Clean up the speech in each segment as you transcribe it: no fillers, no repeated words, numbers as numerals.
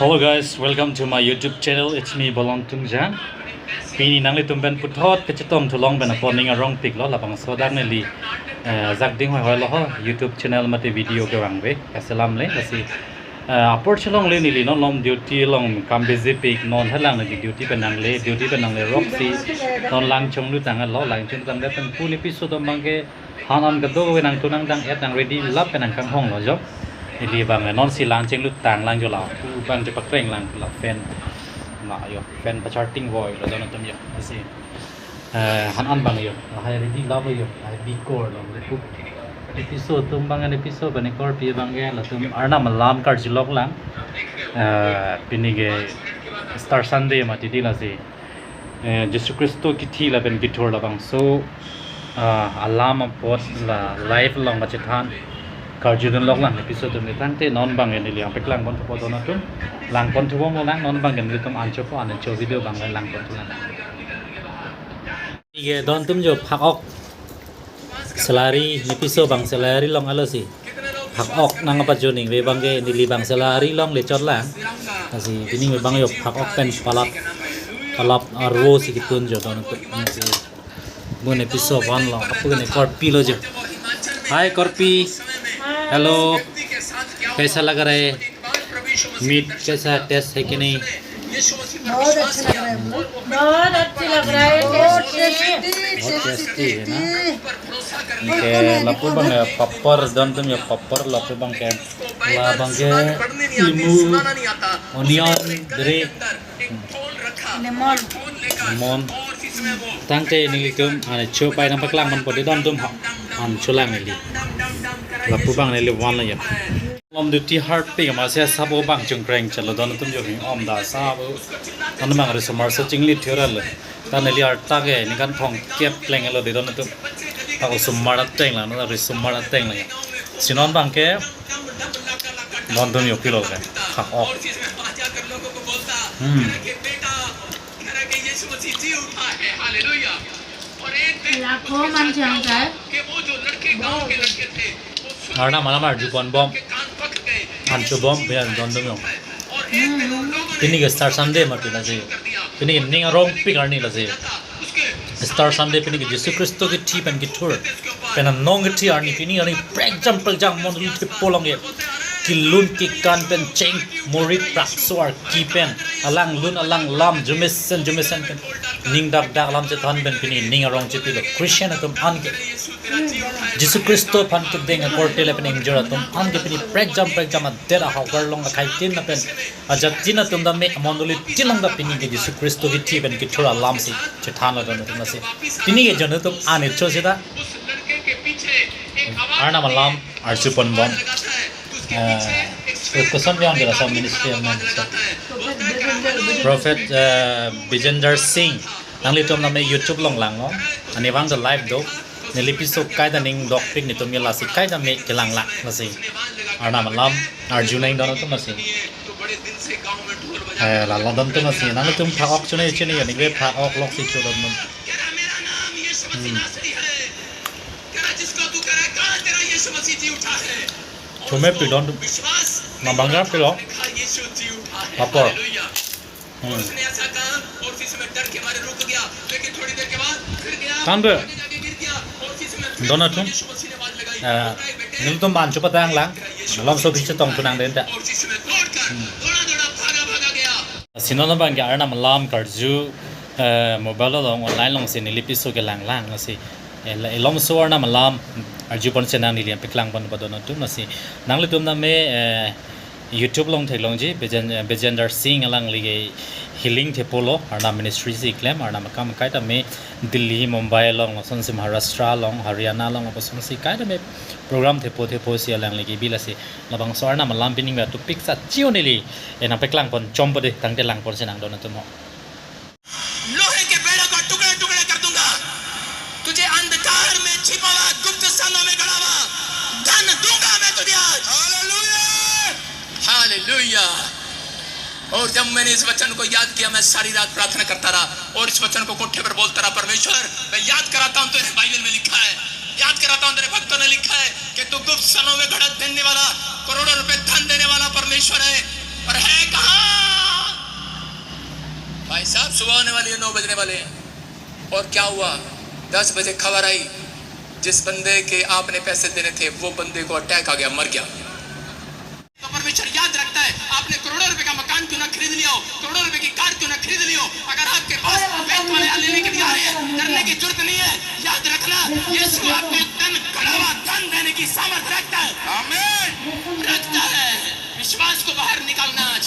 Hello guys, welcome to my YouTube channel. It's me Bolong Tungjang. ปีนี้นังเลยตุ้มเป็นพุทธทก็จะต้มทดลองเป็นคนนึงร้องปิกล้อละบังโซดักนี่ลีจักดิ้งหอยล้อ YouTube channel มาที่วิดีโอกำลังเว้ยอัสสลามเลยก็สิพอร์ชลองเลยนี่ลีน้องลองดิวตี้ลองคัมเบซิปิกนอนท่าลังนี่ดิวตี้เป็นนังเลยดิวตี้เป็นนังเลยร็อกซี่นอนลังชงดูต่างกันล้อลังชงต่างได้เป็นผู้ลิปิสุดบางแกฮันอันกระโดดเป็นนังตัวนังดังแอดนัง ready รับเป็นนังข้างห้องล้อจ๊อบนี่บางนอนสีลังเชงลุดต่างลังจุฬาบางจะปักเร่งลังหลับแฟนหล่ออยู่แฟนประชาร์ติ้งวอยเราจะนั่งทำอยู่สิฮันอันบางอยู่ให้รีดีลับอยู่ให้บีโกร์เราเลยปุ๊บเอพิโซดตุ้มบางเอพิโซดเป็นkorpiบางแง่เราตุ้มอาร์นามันลามการจิล็อกลังปีนี้ก็สตาร์ซันเดย์มาที่ดีละสิเยซูคริสต์กิที่ละเป็นกิทอร์ละบางโซอัลลามาโพสละไลฟ์ลองมาจิตานการจุดนั้นล็อกลังเอพิโซดนี้ตั้งแต่นอนบางเงินในเรื่องไปกลางบนทุกคนนะตุ้มหลังคนทุกวงลังนอนบางเงินเลยตุ้มอ่านเฉพาะอ่านโชว์วิดีโอบางเงินหลังคนทุกนั้นนี่ก็ตอนตุ้มจะพักออกสลารีเอพิโซดบางสลารีลองอะไรสิพักออกนั่งปัจจุบันเวบางเงินในลีบางสลารีลองเลยจอดลังแต่สิทีนี้เวบางยกพักออกเป็นpalap arwo si kitun jo don tu bon episode 1 lo apun ne korpi lo jo hi korpi hello कैसा लग रहा है meet कैसा test है कि नहीं बहुत अच्छा लग रहा है बहुत अच्छा लग रहा है बहुत टेस्टी है ना के lapu bang papar dan tum ya papar lapu bang ke la bang ke limu onion dari lemon tangte ni tum ane cho pai nang paklang man podi dan tum an chulang ni li lapu bang ni le wan la ya lom du ti heart pe ma se sabo bang chung kreng chalo don tum jo hi om da sa bo an mang re somar so chingli theral ta ne li art ta ge ni kan thong kep pleng lo de don tum ta ko somar teng la no re somar teng la sinon bang ke don tum yo kilo ka khak ok लाखों मन चाहता है Arna mana mar jupon bom ancho bom be don dum yo tini ge star sunday ma tina je tini ning rong pick arni la je star sunday tini ge jesu christo ge thi pen ge thur pen nong ge thi arni tini ani example jang mon ri thi polong ye kilun ki kan pen cheng morit prak swar ki pen alang lun alang lam jumesen pen ning dak lam je than ben pini ning rong che pilo christian atum an ge jesu christo phan tu deng korte le pen injura tum an ge pini exam dera ha gar long khai tin na pen ajat tin tum da me mondoli tinong da pini ge jesu christo ge thi pen ki thura lam si che than la don tum na se pini ge jon tum an cho se da arna malam arsupon bom Kusan yang kita sama ministry yang mana? Prophet Bijender Singh. Nang lihat nama YouTube long lang lo. Ani wang the live do. Ni episode kaya dan ning dog pic ni tu mi lasi kaya dan mi kelang lang lasi. Arna malam Arjuna yang dono tu lasi. Lalu dono tu lasi. Nang lihat tu pak cuna cuna yang ni pak ok lok si cuna dono. Cuma pidon mabangga pilo lapor tanda donatum niltum ban chupa tang lang lam so bicha tong tunang den da sinona bang ga arna malam karju mobile long online long sin lipiso ke lang lang asi elom so arna malam arju pon senang niliam peklang pon badon tum nasi nang le tum na me YouTube long thailong ji Bijender Singh alang lige healing thepolo arna ministry si claim arna makam kai ta me Delhi Mumbai long son si Maharashtra long Haryana long apason si kai ta me program thepo si alang lige bilasi labang so arna malam pining ba tu piksa chioneli ena peklang pon chombo de tangte lang pon senang don tum लोहे के बेड़ों को टुकड़े टुकड़े कर दूंगा तुझे अंधकार में छिपा हुआ गुप्त स्थानों में गड़ा हुआ धन दूंगा मैं तुझे आज हालेलुया हालेलुया और जब मैंने इस वचन को याद किया मैं सारी रात प्रार्थना करता रहा और इस वचन को कोठे पर बोलता रहा परमेश्वर मैं याद कराता हूं तेरे बाइबल में लिखा है याद कराता हूं तेरे भक्तों ने लिखा है कि तू गुप्त स्थानों में घड़ा देने वाला करोड़ों रुपए धन देने वाला परमेश्वर है और है कहां सुबह होने वाली है, 9 बजने वाले हैं। और क्या हुआ, 10 बजे खबर आई, जिस बंदे के आपने पैसे देने थे वो बंदे को अटैक आ गया, मर गया। तो परमेश्वर याद रखता है, आपने करोड़ों रुपए का मकान क्यों ना खरीद लिया हो, करोड़ों रुपए की कार क्यों ना खरीद लिया हो, अगर आपके पास बैंक वाले लेने के लिए आ रहे हैं, डरने की जरूरत नहीं है। याद रखना, यीशु आपको धन, बढ़ावा धन देने की सामर्थ रखता है। आमीन, रखता है। विश्वास को बाहर निकालना आज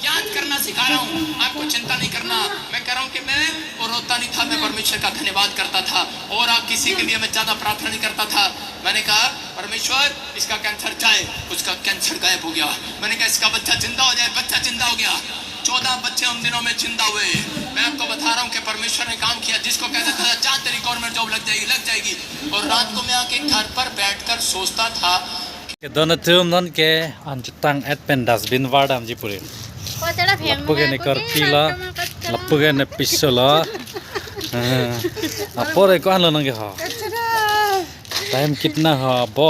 याद करना सिखा रहा हूँ, आपको चिंता नहीं करना। मैं कह रहा हूँ कि मैं और रोता नहीं था, मैं परमेश्वर का धन्यवाद करता था, और आप किसी के लिए मैं ज्यादा प्रार्थना नहीं करता था। मैंने कहा परमेश्वर इसका कैंसर जाए, उसका कैंसर गायब हो गया। मैंने कहा इसका बच्चा जिंदा हो जाए, बच्चा जिंदा हो गया। 14 बच्चे उन दिनों में जिंदा हुए। मैं आपको बता रहा हूँ कि परमेश्वर ने काम किया। जिसको कहता था जा तेरी गवर्नमेंट जॉब लग जाएगी, और रात को मैं आके घर पर बैठकर सोचता था दोनों तुम नन के अंजुतांग एट पेन डस्टबिन वार्डम जी पूरे लप्पुगे ने korpi la लप्पुगे ने पिस्सो la अपोरे को आन लनगे हा टाइम कितना हा बो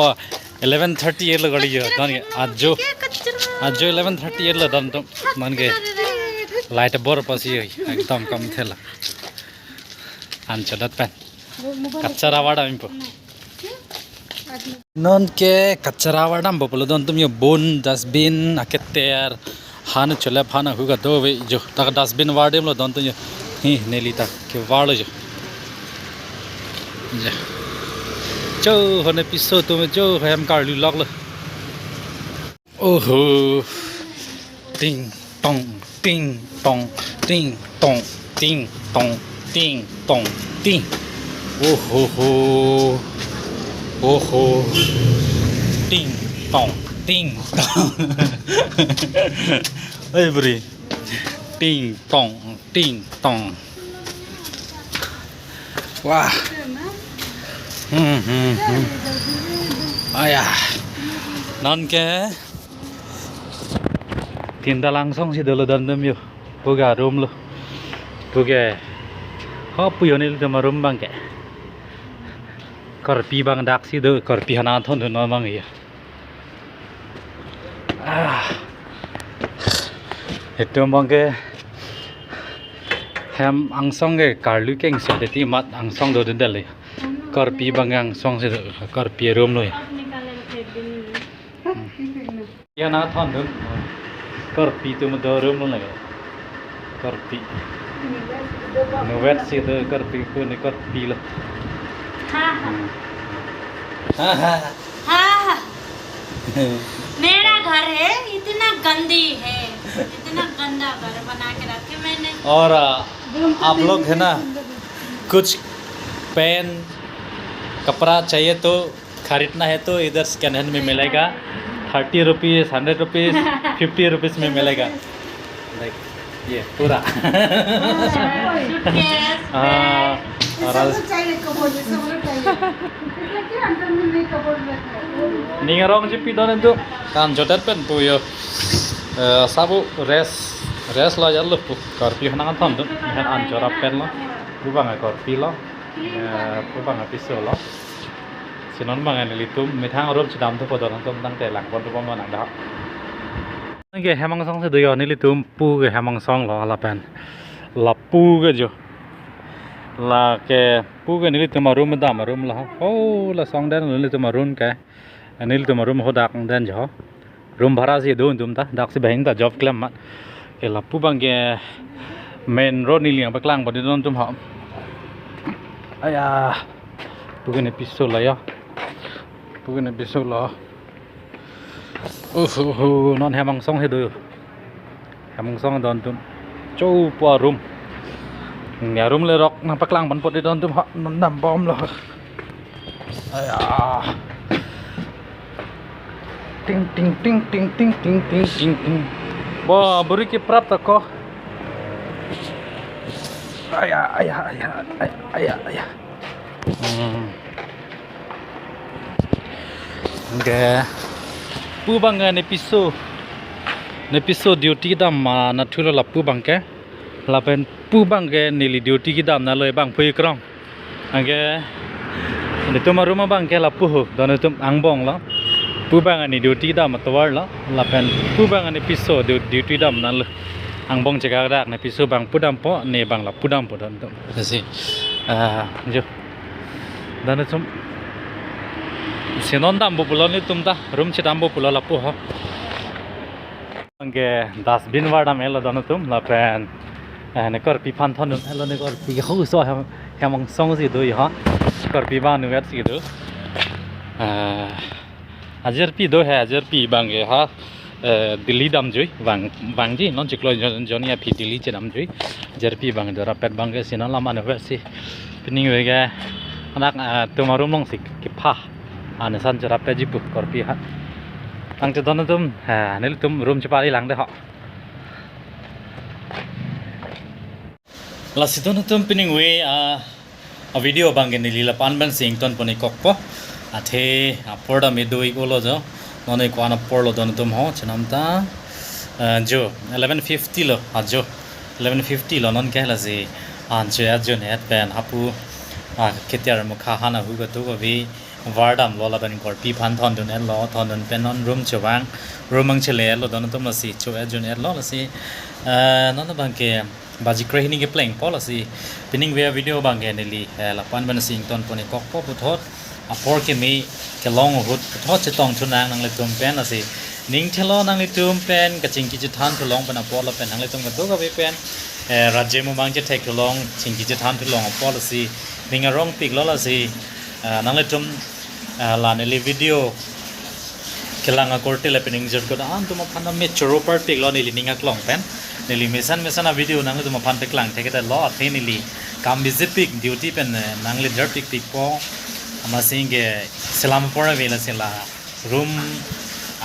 11:38 ल गड़ी है दन आज जो 11:38 ल दन तो मन के लाइट बोर पसी एकदम कम थेला अंचदत पेन कच्चरा वाडा इम्पो नन के कचरा वाडम बोलो दन तुम ये बोन डस्टबिन अकेतेर हान चले फाना हुगा दो वे जो तक डस्टबिन वार्डे में दन तुम ही नेली तक के वाड़ जो जो होने पिसो तुम जो हम कार्ली लग लो ओहो टिंग टोंग टिंग टोंग टिंग टोंग टिंग टोंग टिंग टोंग टिंग ओहो हो ओहो टिंग टोंग टिंग टोंग अरे बुरी टिंग टोंग वाह आया नन के tinta langsung sih dulu dalam yuk buka room lo buka apa yang ini cuma room bang ke korpi bang dak sih do korpi hana thon thon bang ya itu bang ke ham angsong ke karlu keng sih jadi mat angsong do dendel korpi bang angsong sih korpi room lo ya ya na thon thon korpi tu mendor room lo lagi korpi nuwet sih tu korpi pun ni korpi lo मेरा घर है इतना गंदी है, इतना गंदा घर बना के रखे मैंने। और आप लोग है ना कुछ पेन कपड़ा चाहिए तो खरीदना है तो इधर स्कैन हैंड में मिलेगा 30 रुपीज़ 100 रुपीज़ 50 रुपीज़ में मिलेगा लाइक ये पूरा Ningarong si pidon itu kan jodoh pen puyo sabu res lah jalu pu korpi hanangan thon tu kan an chorapet lo rubang korpi lo rubang pisau lo sinon bangan litum mithang rob sedam tu podon tu tangte lang pon tu pon nang dah nge hemang song se doyo ni litum pu ge hemang song lo ala pen la pu ge jo la ke pu ge ni litum room da room la oh la song dan ni litum room ke anil tu room ho dak dan jo room bhara si do tum ta dak si bang ta job claim mat ke la pu bang ge main road ni liang paklang bodi don tum ho aya pu ge ni pisau la ya pu ge ni pisau la oh non hemang song he do hemang song don tum chou pa room nhà room le rock na paklang ban pot don tum ho nam bom lo aya ting ting ting ting ting ting ting ting ting bo buri ki prapta ko aya ge pu bang ne piso duty dam na thulo la pu bang ke la pen pu bang ke nili duty ki dam na loi bang phui krong age ne tuma ruma bang ke la pu ho don tum ang bong la pu bang ani duty dam tawar la pen pu bang ani piso duty dam na ang bong jaga dak na pisu bang pudam po ne bang la pudam po don kasi jo dan tum sinon dam bo pulon ni tum ta room che dam bo pulala po ha angge dustbin wada melo don tum la pen ne korpi phan thon elo ne korpi ho so hamang song si do ha korpi ba nu vet si do ajar pi do hai ajar pi bang ge ha Delhi dam jui bang ji non chiklo jonia pi Delhi che dam jui ajar pi bang dora pet bang ge sinan lama ne vet si pining we ge anak tumarum long sik ki pha ane san chorapet ji pu korpi ha ang che don tum nel tum room che pali lang de ha la sidon tum pining we a video bang ge nili la pan ban sing ton poni kokpo athe aporda me doi golo jo nonai kwana porlo don tum ho chnam ta jo 1150 lo ajo 1150 lo non kehla ji an che ajo net pen hapu ketiar mo kha hana hu ga to go vi wardam lo la ban kor pi phan thon don en lo thon don pen on room chawang room ang chele lo don tum la si cho ajo net lo la si non bang ke baji krehini ke playing policy pining we video bang ge nili la pan ban sing ton poni kok po puthot apor ke mi ke long hut puthot che tong thunang nang le tum pen asi ning thelo nang le tum pen ka ching ki che than thu long pan apor la pen nang le tum ka to ka ve pen rajye mo bang che thek thu long ching ki che than thu long policy ning a rong pik lo la si nang le tum la ne le video kelanga korte le pening jor ko an tum phan me choro par pik lo ni ning a klong pen nili mesan a video nang tum phan pek lang theke ta lo athe nili kam bizipik duty pen nang le jar pik pik po ama singe selam pora vela sela room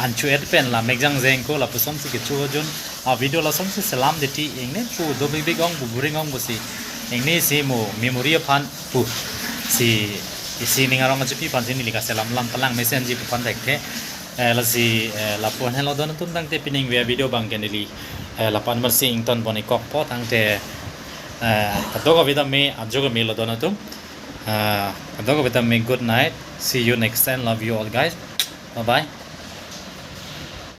anchu et pen la megjang zeng ko la pusom si ke chu jun a video la som si selam de ti ingne pu do big big ong bu buring ong bu si ingne si mo memory phan pu si isi ningarong ajupi pan sini lika selam lam talang message pu pan dekhe la si la pon hello don tum tang te pining we video bang kenili la pan mar sing ton boni kok po tang te kadokave da me ajoga me lo don tum kadokave da me good night see you next time love you all guys bye bye